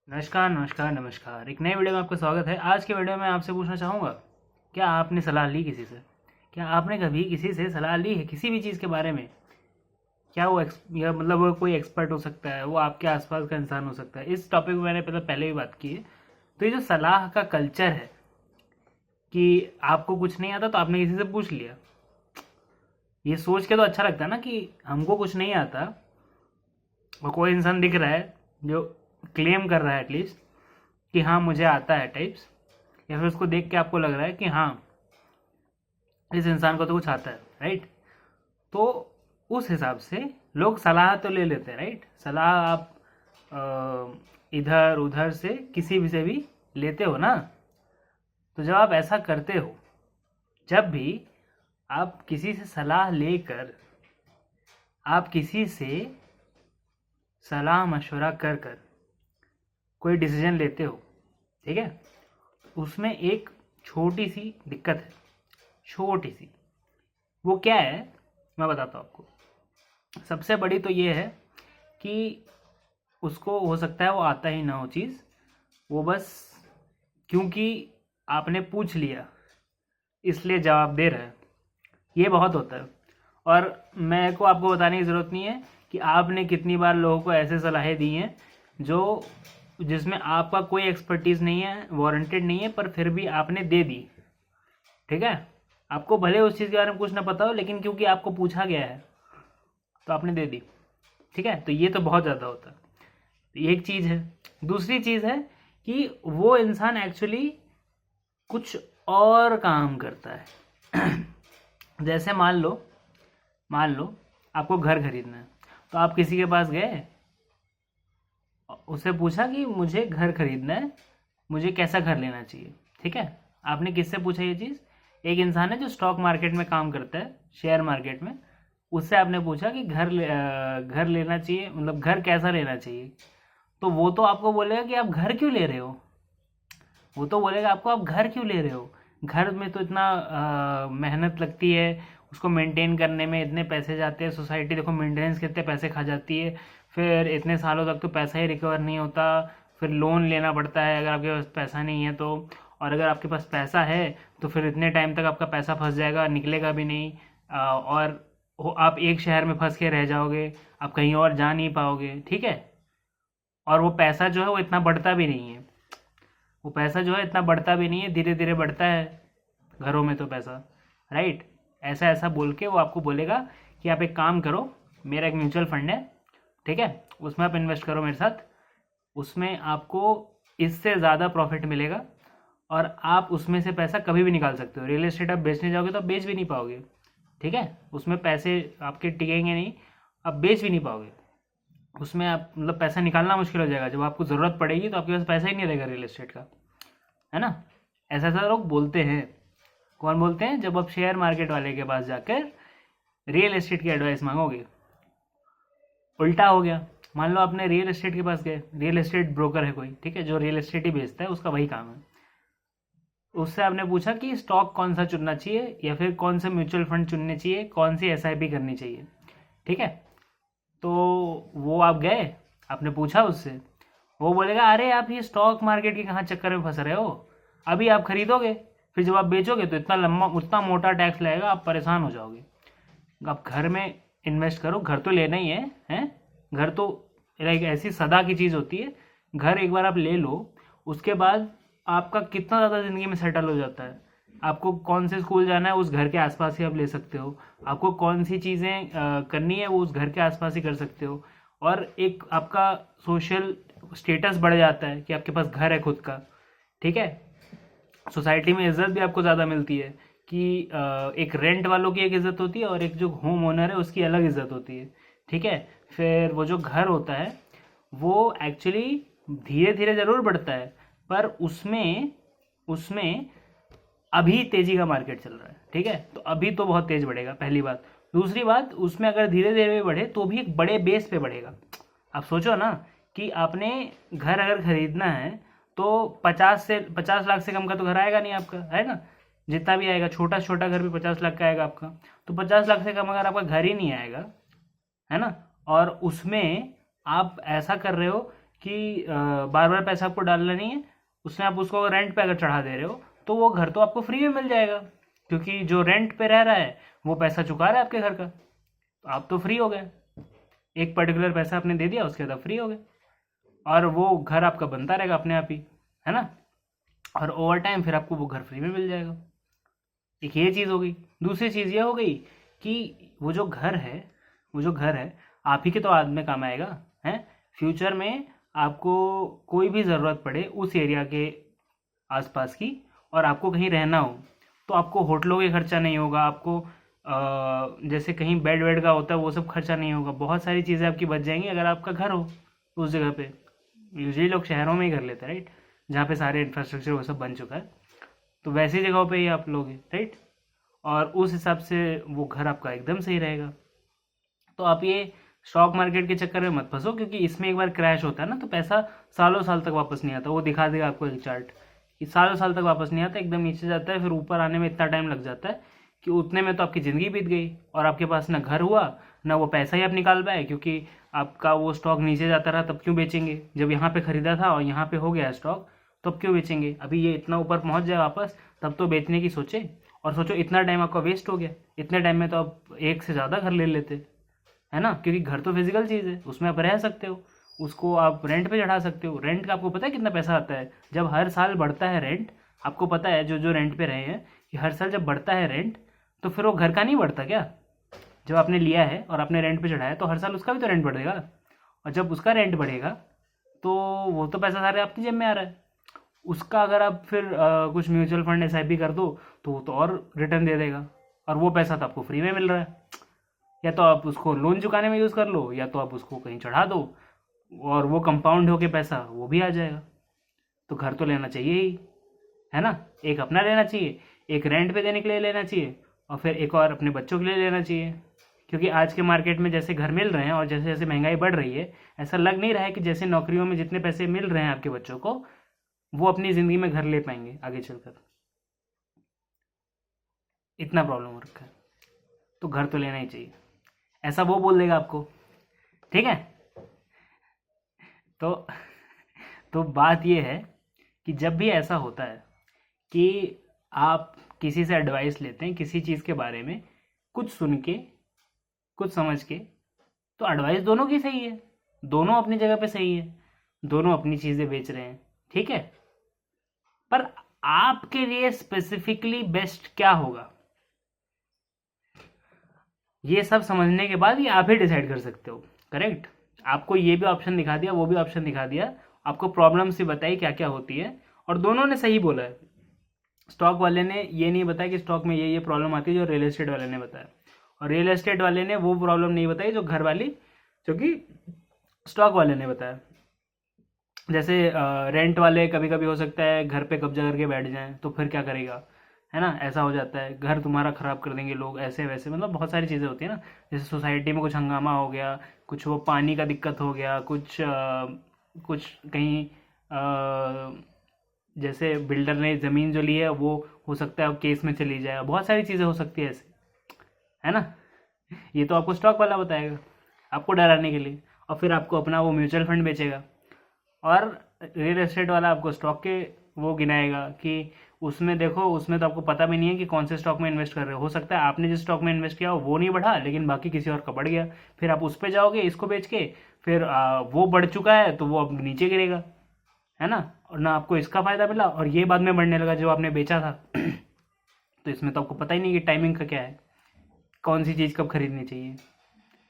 नमस्कार नमस्कार नमस्कार। एक नए वीडियो में आपका स्वागत है। आज के वीडियो में आपसे पूछना चाहूँगा, क्या आपने सलाह ली किसी से? क्या आपने कभी किसी से सलाह ली है किसी भी चीज़ के बारे में? क्या वो या मतलब वो कोई एक्सपर्ट हो सकता है, वो आपके आसपास का इंसान हो सकता है। इस टॉपिक में मैंने पहले भी बात की है। तो ये जो सलाह का कल्चर है कि आपको कुछ नहीं आता तो आपने किसी से पूछ लिया, ये सोच के तो अच्छा लगता है ना कि हमको कुछ नहीं आता और कोई इंसान दिख रहा है जो क्लेम कर रहा है एटलीस्ट कि हाँ मुझे आता है टाइप्स, या फिर उसको देख के आपको लग रहा है कि हाँ इस इंसान को तो कुछ आता है, राइट? तो उस हिसाब से लोग सलाह तो ले लेते हैं, राइट? सलाह आप इधर उधर से किसी भी से भी लेते हो ना। तो जब आप ऐसा करते हो, जब भी आप किसी से सलाह लेकर, आप किसी से सलाह मशवरा कर कर कोई डिसीजन लेते हो, ठीक है, उसमें एक छोटी सी दिक्कत है, छोटी सी। वो क्या है, मैं बताता हूँ आपको। सबसे बड़ी तो ये है कि उसको हो सकता है वो आता ही ना हो चीज़, वो बस क्योंकि आपने पूछ लिया इसलिए जवाब दे रहा है। ये बहुत होता है। और मैं को आपको बताने की ज़रूरत नहीं है कि आपने कितनी बार लोगों को ऐसे सलाहें दी हैं जो जिसमें आपका कोई एक्सपर्टीज़ नहीं है, वारंटेड नहीं है, पर फिर भी आपने दे दी, ठीक है? आपको भले उस चीज़ के बारे में कुछ ना पता हो, लेकिन क्योंकि आपको पूछा गया है तो आपने दे दी, ठीक है? तो ये तो बहुत ज़्यादा होता है। तो एक चीज़ है। दूसरी चीज़ है कि वो इंसान एक्चुअली कुछ और काम करता है। जैसे मान लो आपको घर खरीदना है, तो आप किसी के पास गए, उससे पूछा कि मुझे घर खरीदना है, मुझे कैसा घर लेना चाहिए, ठीक है? आपने किससे पूछा ये चीज़? एक इंसान है जो स्टॉक मार्केट में काम करता है, शेयर मार्केट में। उससे आपने पूछा कि घर लेना चाहिए, मतलब घर कैसा लेना चाहिए। तो वो तो आपको बोलेगा कि आप घर क्यों ले रहे हो, वो तो बोलेगा आपको आप घर क्यों ले रहे हो, घर में तो इतना मेहनत लगती है, उसको मेंटेन करने में इतने पैसे जाते हैं, सोसाइटी देखो मेंटेनेंस कितने पैसे खा जाती है, फिर इतने सालों तक तो पैसा ही रिकवर नहीं होता, फिर लोन लेना पड़ता है अगर आपके पास पैसा नहीं है तो, और अगर आपके पास पैसा है तो फिर इतने टाइम तक आपका पैसा फंस जाएगा, निकलेगा भी नहीं। और आप एक शहर में फंस के रह जाओगे, आप कहीं और जा नहीं पाओगे, ठीक है? और वो पैसा जो है वो इतना बढ़ता भी नहीं है, वो पैसा जो है इतना बढ़ता भी नहीं है, धीरे धीरे बढ़ता है घरों में तो पैसा, राइट? ऐसा ऐसा बोल के वो आपको बोलेगा कि आप एक काम करो, मेरा एक म्यूचुअल फंड है, ठीक है, उसमें आप इन्वेस्ट करो मेरे साथ, उसमें आपको इससे ज़्यादा प्रॉफिट मिलेगा और आप उसमें से पैसा कभी भी निकाल सकते हो। रियल एस्टेट आप बेचने जाओगे तो आप बेच भी नहीं पाओगे, ठीक है? उसमें पैसे आपके टिकेंगे नहीं, आप बेच भी नहीं पाओगे। उसमें आप मतलब पैसा निकालना मुश्किल हो जाएगा, जब आपको ज़रूरत पड़ेगी तो आपके पास पैसा ही नहीं रहेगा रियल एस्टेट का, है ना? ऐसा ऐसा लोग बोलते हैं। कौन बोलते हैं? जब आप शेयर मार्केट वाले के पास जाकर रियल एस्टेट की एडवाइस मांगोगे। उल्टा हो गया, मान लो आपने रियल एस्टेट के पास गए, रियल एस्टेट ब्रोकर है कोई, ठीक है, जो रियल एस्टेट ही बेचता है, उसका वही काम है। उससे आपने पूछा कि स्टॉक कौन सा चुनना चाहिए या फिर कौन से म्यूचुअल फंड चुनने चाहिए, कौन सी एसआईपी करनी चाहिए, ठीक है? तो वो आप गए, आपने पूछा उससे, वो बोलेगा अरे आप ये स्टॉक मार्केट के कहाँ चक्कर में फंस रहे हो, अभी आप खरीदोगे, फिर जब आप बेचोगे तो इतना लंबा उतना मोटा टैक्स लगेगा, आप परेशान हो जाओगे। आप घर में इन्वेस्ट करो, घर तो लेना ही है, हैं? घर तो एक ऐसी सदा की चीज़ होती है, घर एक बार आप ले लो, उसके बाद आपका कितना ज़्यादा ज़िंदगी में सेटल हो जाता है। आपको कौन से स्कूल जाना है उस घर के आसपास ही आप ले सकते हो, आपको कौन सी चीज़ें करनी है वो उस घर के आसपास ही कर सकते हो, और एक आपका सोशल स्टेटस बढ़ जाता है कि आपके पास घर है खुद का, ठीक है? सोसाइटी में इज्जत भी आपको ज़्यादा मिलती है कि एक रेंट वालों की एक इज़्ज़त होती है और एक जो होम ओनर है उसकी अलग इज़्ज़त होती है, ठीक है? फिर वो जो घर होता है वो एक्चुअली धीरे धीरे ज़रूर बढ़ता है, पर उसमें उसमें अभी तेज़ी का मार्केट चल रहा है, ठीक है? तो अभी तो बहुत तेज़ बढ़ेगा, पहली बात। दूसरी बात, उसमें अगर धीरे धीरे बढ़े तो भी एक बड़े बेस पे बढ़ेगा। आप सोचो ना कि आपने घर अगर खरीदना है तो 50 लाख से कम का तो घर आएगा नहीं आपका, है ना? जितना भी आएगा, छोटा से छोटा घर भी 50 लाख का आएगा आपका। तो 50 लाख से कम अगर आपका घर ही नहीं आएगा, है ना, और उसमें आप ऐसा कर रहे हो कि बार बार पैसा आपको डालना नहीं है, उसमें आप उसको रेंट पे अगर चढ़ा दे रहे हो तो वो घर तो आपको फ्री में मिल जाएगा, क्योंकि जो रेंट पे रह रहा है वो पैसा चुका रहा है आपके घर का, तो आप तो फ्री हो गए। एक पर्टिकुलर पैसा आपने दे दिया, उसके बाद आप फ्री हो गए, और वो घर आपका बनता रहेगा अपने आप ही, है ना। और ओवर टाइम फिर आपको वो घर फ्री में मिल जाएगा। एक ये चीज़ हो गई। दूसरी चीज़ ये हो गई कि वो जो घर है आप ही के तो हाथ में काम आएगा, हैं। फ्यूचर में आपको कोई भी ज़रूरत पड़े उस एरिया के आसपास की, और आपको कहीं रहना हो, तो आपको होटलों के खर्चा नहीं होगा, आपको जैसे कहीं बेड वेड का होता है वो सब खर्चा नहीं होगा, बहुत सारी चीज़ें आपकी बच जाएंगी अगर आपका घर हो उस जगह पे। यूजुअली लोग शहरों में ही घर लेते हैं, राइट, जहाँ पे सारे इंफ्रास्ट्रक्चर वो सब बन चुका है, तो वैसी जगहों पे ही आप लोगे, राइट। और उस हिसाब से वो घर आपका एकदम सही रहेगा। तो आप ये स्टॉक मार्केट के चक्कर में मत फंसो, क्योंकि इसमें एक बार क्रैश होता है ना तो पैसा सालों साल तक वापस नहीं आता। वो दिखा देगा आपको एक चार्ट कि सालों साल तक वापस नहीं आता, एकदम नीचे जाता है, फिर ऊपर आने में इतना टाइम लग जाता है कि उतने में तो आपकी ज़िंदगी बीत गई, और आपके पास ना घर हुआ ना वो पैसा ही आप निकाल पाए, क्योंकि आपका वो स्टॉक नीचे जाता रहा। तब क्यों बेचेंगे, जब यहाँ पे खरीदा था और यहाँ पे हो गया स्टॉक, तब क्यों बेचेंगे। अभी ये इतना ऊपर पहुँच जाए वापस, तब तो बेचने की सोचे। और सोचो इतना टाइम आपका वेस्ट हो गया, इतने टाइम में तो आप एक से ज़्यादा घर ले लेते, है ना, क्योंकि घर तो फिजिकल चीज़ है, उसमें आप रह सकते हो, उसको आप रेंट पे चढ़ा सकते हो। रेंट का आपको पता है कितना पैसा आता है, जब हर साल बढ़ता है रेंट, आपको पता है जो जो रेंट पे रहे हैं कि हर साल जब बढ़ता है रेंट, तो फिर वो घर का नहीं बढ़ता क्या। जब आपने लिया है और आपने रेंट पे चढ़ाया तो हर साल उसका भी तो रेंट बढ़ेगा, और जब उसका रेंट बढ़ेगा तो वो तो पैसा सारे आपकी जेब में आ रहा है। उसका अगर आप फिर कुछ म्यूचुअल फंड एसआईपी कर दो तो वो तो और रिटर्न दे देगा, और वो पैसा तो आपको फ्री में मिल रहा है। या तो आप उसको लोन चुकाने में यूज़ कर लो, या तो आप उसको कहीं चढ़ा दो, और वो कंपाउंड होके पैसा वो भी आ जाएगा। तो घर तो लेना चाहिए ही, है ना। एक अपना लेना चाहिए, एक रेंट पे देने के लिए लेना चाहिए, और फिर एक और अपने बच्चों के लिए लेना चाहिए। क्योंकि आज के मार्केट में जैसे घर मिल रहे हैं और जैसे जैसे महंगाई बढ़ रही है, ऐसा लग नहीं रहा है कि जैसे नौकरियों में जितने पैसे मिल रहे हैं आपके बच्चों को, वो अपनी ज़िंदगी में घर ले पाएंगे आगे चलकर। इतना प्रॉब्लम हो रखा है, तो घर तो लेना ही चाहिए, ऐसा वो बोल देगा आपको, ठीक है। तो तो बात ये है कि जब भी ऐसा होता है कि आप किसी से एडवाइस लेते हैं किसी चीज़ के बारे में, कुछ सुन के कुछ समझ के, तो एडवाइस दोनों की सही है, दोनों अपनी जगह पे सही है, दोनों अपनी चीज़ें बेच रहे हैं, ठीक है। पर आपके लिए स्पेसिफिकली बेस्ट क्या होगा, ये सब समझने के बाद ये आप ही डिसाइड कर सकते हो, करेक्ट। आपको ये भी ऑप्शन दिखा दिया, वो भी ऑप्शन दिखा दिया, आपको प्रॉब्लम से बताई क्या क्या होती है, और दोनों ने सही बोला है। स्टॉक वाले ने ये नहीं बताया कि स्टॉक में ये प्रॉब्लम आती है जो रियल एस्टेट वाले ने बताया, और रियल एस्टेट वाले ने वो प्रॉब्लम नहीं बताई जो घर वाली, जो कि स्टॉक वाले ने बताया। जैसे रेंट वाले कभी कभी हो सकता है घर पे कब्जा करके बैठ जाएं, तो फिर क्या करेगा, है ना। ऐसा हो जाता है, घर तुम्हारा ख़राब कर देंगे लोग, ऐसे वैसे, मतलब बहुत सारी चीज़ें होती है ना। जैसे सोसाइटी में कुछ हंगामा हो गया, कुछ वो पानी का दिक्कत हो गया, कुछ कहीं जैसे बिल्डर ने ज़मीन जो ली है वो हो सकता है अब केस में चली जाए, बहुत सारी चीज़ें हो सकती है ऐसे, है ना। ये तो आपको स्टॉक वाला बताएगा आपको डराने के लिए, और फिर आपको अपना वो म्यूचुअल फंड बेचेगा। और रियल एस्टेट वाला आपको स्टॉक के वो गिनाएगा कि उसमें देखो, उसमें तो आपको पता भी नहीं है कि कौन से स्टॉक में इन्वेस्ट कर रहे हो सकता है आपने जिस स्टॉक में इन्वेस्ट किया हो वो नहीं बढ़ा, लेकिन बाकी किसी और का बढ़ गया, फिर आप उस पर जाओगे इसको बेच के, फिर वो बढ़ चुका है तो वो अब नीचे गिरेगा, है ना। और ना आपको इसका फ़ायदा मिला, और ये बाद में बढ़ने लगा जो आपने बेचा था। तो इसमें तो आपको पता ही नहीं कि टाइमिंग का क्या है, कौन सी चीज़ कब खरीदनी चाहिए,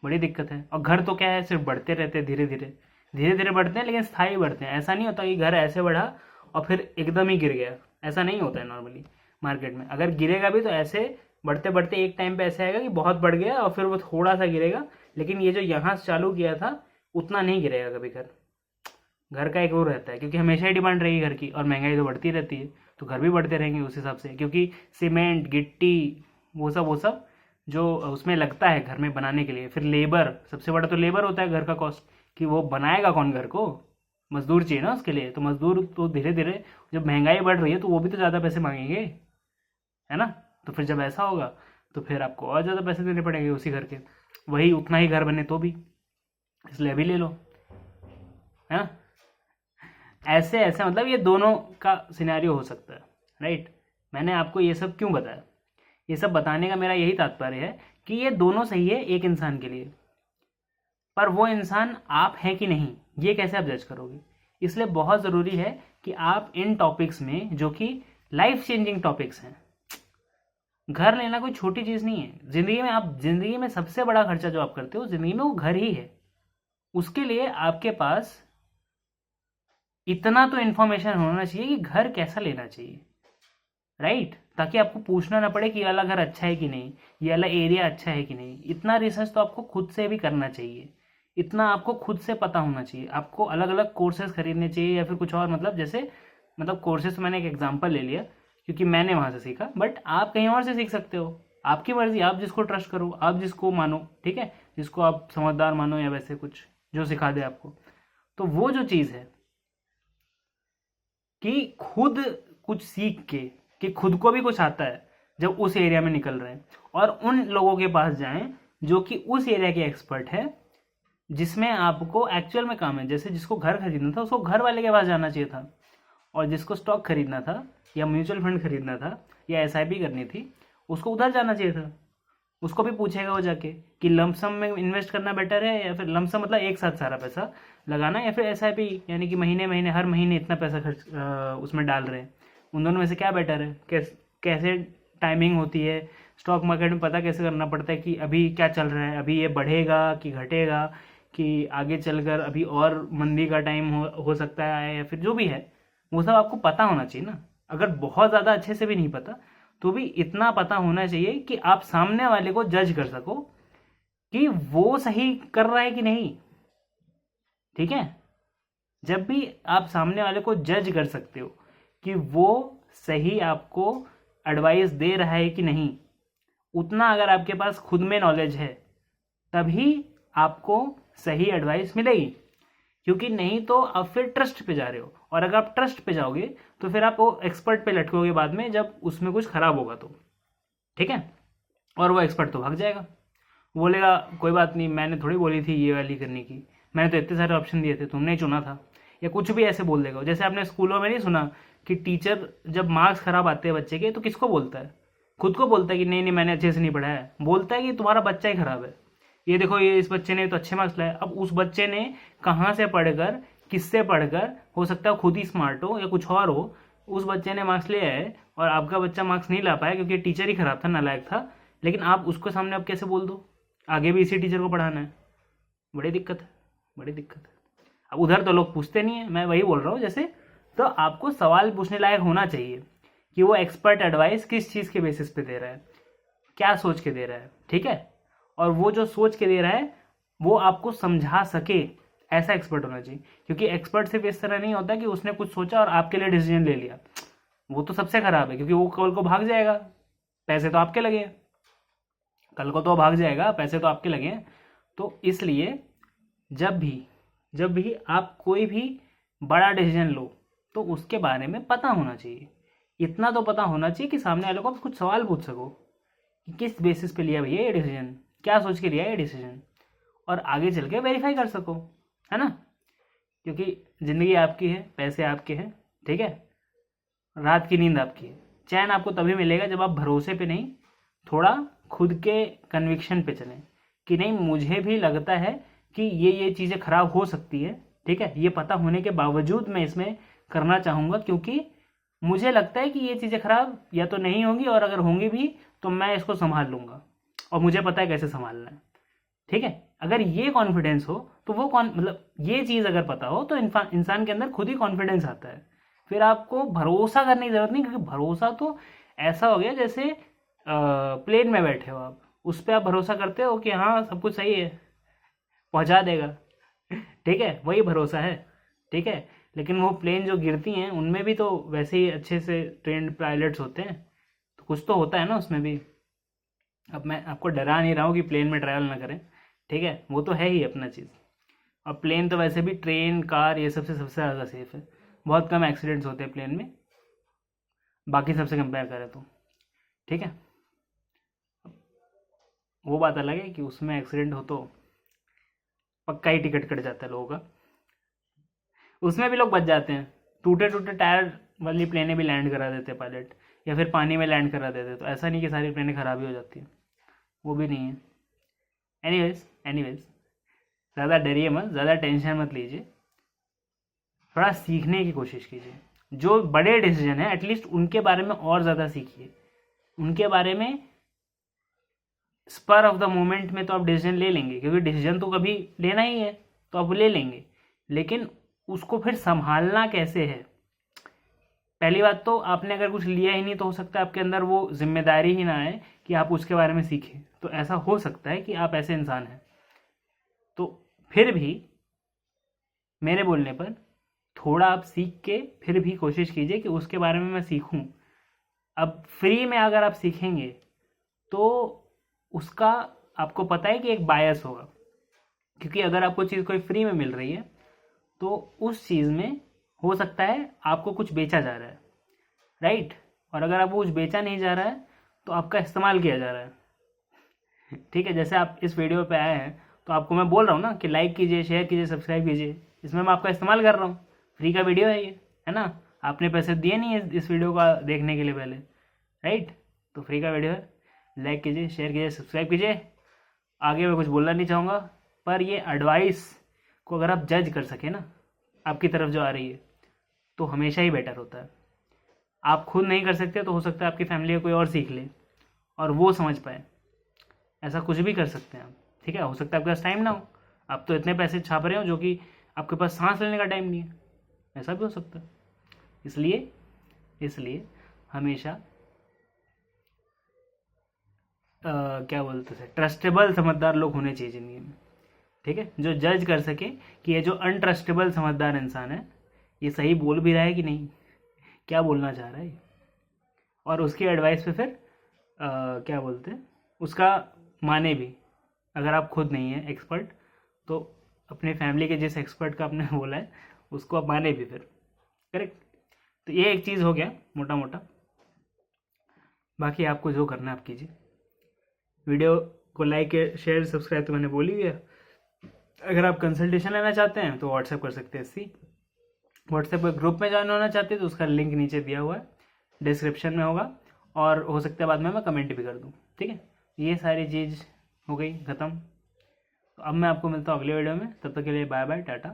बड़ी दिक्कत है। और घर तो क्या है, सिर्फ बढ़ते रहते हैं, धीरे धीरे धीरे धीरे बढ़ते हैं, लेकिन स्थायी बढ़ते हैं। ऐसा नहीं होता कि घर ऐसे बढ़ा और फिर एकदम ही गिर गया, ऐसा नहीं होता है नॉर्मली मार्केट में। अगर गिरेगा भी तो ऐसे बढ़ते बढ़ते एक टाइम पे ऐसे आएगा कि बहुत बढ़ गया और फिर वो थोड़ा सा गिरेगा, लेकिन ये जो यहाँ से चालू किया था उतना नहीं गिरेगा कभी। घर का एक वो रहता है, क्योंकि हमेशा ही डिमांड रहेगी घर की, और महंगाई तो बढ़ती रहती है, तो घर भी बढ़ते रहेंगे उस हिसाब से, क्योंकि सीमेंट गिट्टी वो सब जो उसमें लगता है घर में बनाने के लिए, फिर लेबर, सबसे बड़ा तो लेबर होता है घर का कॉस्ट, कि वो बनाएगा कौन घर को, मजदूर चाहिए ना उसके लिए। तो मजदूर तो धीरे धीरे, जब महंगाई बढ़ रही है तो वो भी तो ज़्यादा पैसे मांगेंगे, है ना। तो फिर जब ऐसा होगा तो फिर आपको और ज़्यादा पैसे देने पड़ेंगे उसी घर के, वही उतना ही घर बने तो भी, इसलिए अभी ले लो, है ना। ऐसे ऐसे मतलब ये दोनों का सिनेरियो हो सकता है, राइट। मैंने आपको ये सब क्यों बताया, ये सब बताने का मेरा यही तात्पर्य है कि ये दोनों सही है एक इंसान के लिए, पर वो इंसान आप हैं कि नहीं ये कैसे आप जज करोगे। इसलिए बहुत ज़रूरी है कि आप इन टॉपिक्स में, जो कि लाइफ चेंजिंग टॉपिक्स हैं, घर लेना कोई छोटी चीज़ नहीं है। ज़िंदगी में सबसे बड़ा खर्चा जो आप करते हो ज़िंदगी में वो घर ही है। उसके लिए आपके पास इतना तो इन्फॉर्मेशन होना चाहिए कि घर कैसा लेना चाहिए, राइट, ताकि आपको पूछना ना पड़े कि ये वाला घर अच्छा है कि नहीं, ये वाला एरिया अच्छा है कि नहीं। इतना रिसर्च तो आपको खुद से भी करना चाहिए, इतना आपको खुद से पता होना चाहिए। आपको अलग अलग कोर्सेज खरीदने चाहिए या फिर कुछ और, मतलब जैसे मतलब कोर्सेज तो मैंने एक एग्जांपल ले लिया क्योंकि मैंने वहाँ से सीखा, बट आप कहीं और से सीख सकते हो। आपकी मर्जी, आप जिसको ट्रस्ट करो, आप जिसको मानो, ठीक है, जिसको आप समझदार मानो या वैसे कुछ जो सिखा दे आपको। तो वो जो चीज़ है कि खुद कुछ सीख के, कि खुद को भी कुछ आता है जब उस एरिया में निकल रहे हैं, और उन लोगों के पास जाएं जो कि उस एरिया के एक्सपर्ट है, जिसमें आपको एक्चुअल में काम है। जैसे जिसको घर खरीदना था उसको घर वाले के पास जाना चाहिए था, और जिसको स्टॉक खरीदना था या म्यूचुअल फंड खरीदना था या एसआईपी करनी थी उसको उधर जाना चाहिए था। उसको भी पूछेगा वो जाके कि लमसम में इन्वेस्ट करना बेटर है, या फिर लमसम मतलब एक साथ सारा पैसा लगाना, या फिर एसआईपी यानी कि महीने महीने हर महीने इतना पैसा खर्च उसमें डाल रहे हैं। उन दोनों में से क्या बेटर है, कैसे टाइमिंग होती है स्टॉक मार्केट में, पता कैसे करना पड़ता है कि अभी क्या चल रहा है, अभी ये बढ़ेगा कि घटेगा, कि आगे चलकर अभी और मंदी का टाइम हो सकता है, या फिर जो भी है वो सब आपको पता होना चाहिए ना। अगर बहुत ज़्यादा अच्छे से भी नहीं पता तो भी इतना पता होना चाहिए कि आप सामने वाले को जज कर सको कि वो सही कर रहा है कि नहीं, ठीक है। जब भी आप सामने वाले को जज कर सकते हो कि वो सही आपको एडवाइस दे रहा है कि नहीं, उतना अगर आपके पास खुद में नॉलेज है तभी आपको सही एडवाइस मिलेगी। क्योंकि नहीं तो आप फिर ट्रस्ट पे जा रहे हो, और अगर आप ट्रस्ट पे जाओगे तो फिर आप वो एक्सपर्ट पे लटकोगे बाद में जब उसमें कुछ खराब होगा तो, ठीक है। और वो एक्सपर्ट तो भाग जाएगा, बोलेगा कोई बात नहीं, मैंने थोड़ी बोली थी ये वाली करने की, मैंने तो इतने सारे ऑप्शन दिए थे, तुमने ही चुना था, या कुछ भी ऐसे बोल देगा। जैसे आपने स्कूलों में नहीं सुना कि टीचर जब मार्क्स खराब आते हैं बच्चे के तो किसको बोलता है, खुद को बोलता है कि नहीं नहीं मैंने अच्छे से नहीं पढ़ा है, बोलता है कि तुम्हारा बच्चा ही खराब है, ये देखो ये इस बच्चे ने तो अच्छे मार्क्स लाए। अब उस बच्चे ने कहाँ से पढ़कर, किससे पढ़कर, हो सकता है खुद ही स्मार्ट हो या कुछ और हो, उस बच्चे ने मार्क्स ले आए और आपका बच्चा मार्क्स नहीं ला पाया क्योंकि टीचर ही खराब था, नालायक था। लेकिन आप उसको सामने आप कैसे बोल दो, आगे भी इसी टीचर को पढ़ाना है। बड़ी दिक्कत है, बड़ी दिक्कत है। अब उधर तो लोग पूछते नहीं है, मैं वही बोल रहा हूँ जैसे। तो आपको सवाल पूछने लायक होना चाहिए कि वो एक्सपर्ट एडवाइस किस चीज़ के बेसिस पे दे रहा है, क्या सोच के दे रहा है, ठीक है। और वो जो सोच के दे रहा है वो आपको समझा सके, ऐसा एक्सपर्ट होना चाहिए। क्योंकि एक्सपर्ट सिर्फ इस तरह नहीं होता कि उसने कुछ सोचा और आपके लिए डिसीजन ले लिया, वो तो सबसे खराब है, क्योंकि वो कल को भाग जाएगा, पैसे तो आपके लगे, कल को तो भाग जाएगा, पैसे तो आपके लगे। तो इसलिए जब भी आप कोई भी बड़ा डिसीजन लो तो उसके बारे में पता होना चाहिए। इतना तो पता होना चाहिए कि सामने वाले को आप कुछ सवाल पूछ सको कि किस बेसिस पे लिया भैया ये डिसीजन, क्या सोच के लिया ये डिसीजन, और आगे चल के वेरीफाई कर सको, है ना। क्योंकि ज़िंदगी आपकी है, पैसे आपके हैं, ठीक है, रात की नींद आपकी है। चैन आपको तभी मिलेगा जब आप भरोसे पे नहीं, थोड़ा खुद के कन्विक्शन पे चलें कि नहीं मुझे भी लगता है कि ये चीज़ें खराब हो सकती है, ठीक है। ये पता होने के बावजूद मैं इसमें करना चाहूँगा क्योंकि मुझे लगता है कि ये चीज़ें खराब या तो नहीं होंगी, और अगर होंगी भी तो मैं इसको संभाल लूँगा और मुझे पता है कैसे संभालना है, ठीक है। अगर ये कॉन्फिडेंस हो तो वो मतलब ये चीज़ अगर पता हो तो इंसान के अंदर खुद ही कॉन्फिडेंस आता है। फिर आपको भरोसा करने की ज़रूरत नहीं, क्योंकि भरोसा तो ऐसा हो गया जैसे प्लेन में बैठे हो आप, उस पर आप भरोसा करते हो कि हाँ सब कुछ सही है, पहुंचा देगा, ठीक है, वही भरोसा है, ठीक है। लेकिन वो प्लेन जो गिरती हैं उनमें भी तो वैसे ही अच्छे से ट्रेंड पायलट्स होते हैं, तो कुछ तो होता है ना उसमें भी। अब मैं आपको डरा नहीं रहा हूँ कि प्लेन में ट्रैवल ना करें, ठीक है, वो तो है ही अपना चीज़। और प्लेन तो वैसे भी ट्रेन कार ये सबसे सबसे ज़्यादा सेफ है, बहुत कम एक्सीडेंट्स होते हैं प्लेन में बाकी सबसे कंपेयर करें तो, ठीक है। वो बात अलग है कि उसमें एक्सीडेंट हो तो पक्का ही टिकट कट जाता है लोगों का, उसमें भी लोग बच जाते हैं, टूटे टूटे टायर वाली प्लेनें भी लैंड करा देते पायलट, या फिर पानी में लैंड करा देते। तो ऐसा नहीं कि सारी प्लेनें ख़राब ही हो जाती है, वो भी नहीं है। एनीवेज ज़्यादा डरिए मत, ज़्यादा टेंशन मत लीजिए, थोड़ा सीखने की कोशिश कीजिए। जो बड़े डिसीजन हैं एटलीस्ट उनके बारे में और ज़्यादा सीखिए। उनके बारे में स्पर ऑफ द मोमेंट में तो आप डिसीजन ले लेंगे, क्योंकि डिसीजन तो कभी लेना ही है, तो आप ले लेंगे, लेकिन उसको फिर संभालना कैसे है। पहली बात तो आपने अगर कुछ लिया ही नहीं तो हो सकता है आपके अंदर वो जिम्मेदारी ही ना आए कि आप उसके बारे में सीखें। तो ऐसा हो सकता है कि आप ऐसे इंसान हैं। तो फिर भी मेरे बोलने पर थोड़ा आप सीख के फिर भी कोशिश कीजिए कि उसके बारे में मैं सीखूं। अब फ्री में अगर आप सीखेंगे तो उसका आपको पता है कि एक बायस होगा, क्योंकि अगर आपको चीज़ कोई फ्री में मिल रही है तो उस चीज़ में हो सकता है आपको कुछ बेचा जा रहा है, राइट। और अगर आपको कुछ बेचा नहीं जा रहा है तो आपका इस्तेमाल किया जा रहा है, ठीक है। जैसे आप इस वीडियो पे आए हैं तो आपको मैं बोल रहा हूँ ना कि लाइक कीजिए, शेयर कीजिए, सब्सक्राइब कीजिए, इसमें मैं आपका इस्तेमाल कर रहा हूँ। फ्री का वीडियो है ये, है ना, आपने पैसे दिए नहीं है इस वीडियो का देखने के लिए पहले, राइट। तो फ्री का वीडियो है, लाइक कीजिए, शेयर कीजिए, सब्सक्राइब कीजिए। आगे मैं कुछ बोलना नहीं चाहूँगा, पर ये एडवाइस को अगर आप जज कर सके ना आपकी तरफ जो आ रही है तो हमेशा ही बेटर होता है। आप खुद नहीं कर सकते तो हो सकता है आपकी फैमिली का कोई और सीख ले और वो समझ पाए। ऐसा कुछ भी कर सकते हैं आप, ठीक है। हो सकता है आपके पास टाइम ना हो, आप तो इतने पैसे छाप रहे हो जो कि आपके पास सांस लेने का टाइम नहीं है, ऐसा भी हो सकता है। इसलिए हमेशा क्या बोलते थे, ट्रस्टेबल समझदार लोग होने चाहिए ज़िंदगी में, ठीक है। जो जज कर सके कि ये जो अनट्रस्टेबल समझदार इंसान है ये सही बोल भी रहा है कि नहीं, क्या बोलना चाह रहा है, और उसकी एडवाइस पे फिर क्या बोलते हैं उसका माने भी। अगर आप खुद नहीं हैं एक्सपर्ट तो अपने फैमिली के जिस एक्सपर्ट का आपने बोला है उसको आप माने भी फिर, करेक्ट। तो ये एक चीज़ हो गया मोटा मोटा। बाकी आपको जो करना है आप कीजिए। वीडियो को लाइक शेयर सब्सक्राइब तो मैंने बोल ही दिया। अगर आप कंसल्टेशन लेना चाहते हैं तो व्हाट्सएप कर सकते हैं। व्हाट्सएप के ग्रुप में ज्वाइन होना चाहते हैं तो उसका लिंक नीचे दिया हुआ है, डिस्क्रिप्शन में होगा, और हो सकता है बाद में मैं कमेंट भी कर दूँ, ठीक है। ये सारी चीज़ हो गई ख़त्म। तो अब मैं आपको मिलता हूँ अगले वीडियो में, तब तक के लिए बाय बाय, टाटा।